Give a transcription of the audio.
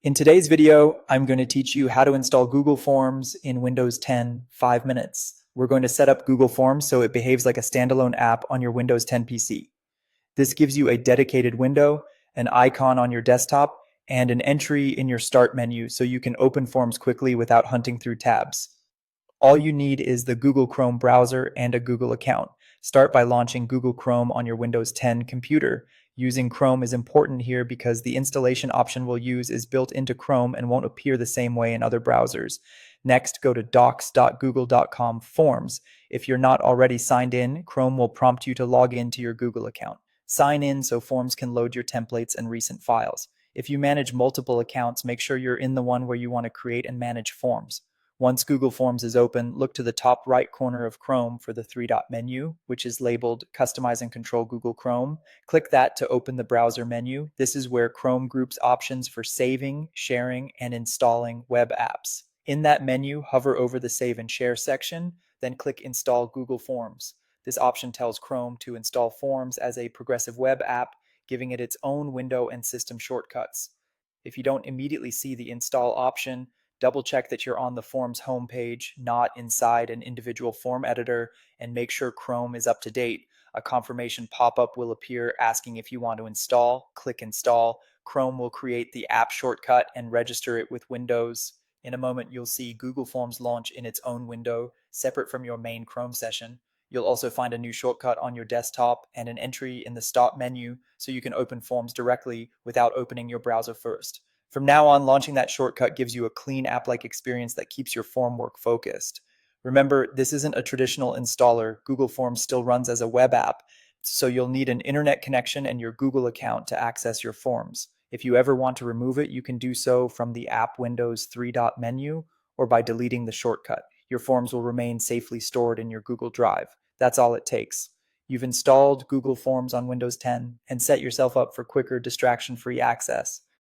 In today's video, I'm going to teach you how to install Google Forms in Windows 10 5 minutes. We're going to set up Google Forms so it behaves like a standalone app on your Windows 10 PC. This gives you a dedicated window, an icon on your desktop, and an entry in your Start menu so you can open Forms quickly without hunting through tabs. All you need is the Google Chrome browser and a Google account. Start by launching Google Chrome on your Windows 10 computer. Using Chrome is important here because the installation option we'll use is built into Chrome and won't appear the same way in other browsers. Next, go to docs.google.com Forms. If you're not already signed in, Chrome will prompt you to log into your Google account. Sign in so Forms can load your templates and recent files. If you manage multiple accounts, make sure you're in the one where you want to create and manage forms. Once Google Forms is open, look to the top right corner of Chrome for the three-dot menu, which is labeled Customize and Control Google Chrome. Click that to open the browser menu. This is where Chrome groups options for saving, sharing, and installing web apps. In that menu, hover over the Save and Share section, then click Install Google Forms. This option tells Chrome to install Forms as a progressive web app, giving it its own window and system shortcuts. If you don't immediately see the install option, double check that you're on the Forms homepage, not inside an individual form editor, and make sure Chrome is up to date. A confirmation pop-up will appear asking if you want to install. Click Install. Chrome will create the app shortcut and register it with Windows. In a moment, you'll see Google Forms launch in its own window, separate from your main Chrome session. You'll also find a new shortcut on your desktop and an entry in the Start menu so you can open Forms directly without opening your browser first. From now on, launching that shortcut gives you a clean app-like experience that keeps your form work focused. Remember, this isn't a traditional installer. Google Forms still runs as a web app, so you'll need an internet connection and your Google account to access your forms. If you ever want to remove it, you can do so from the app window's three-dot menu or by deleting the shortcut. Your forms will remain safely stored in your Google Drive. That's all it takes. You've installed Google Forms on Windows 10 and set yourself up for quicker distraction-free access.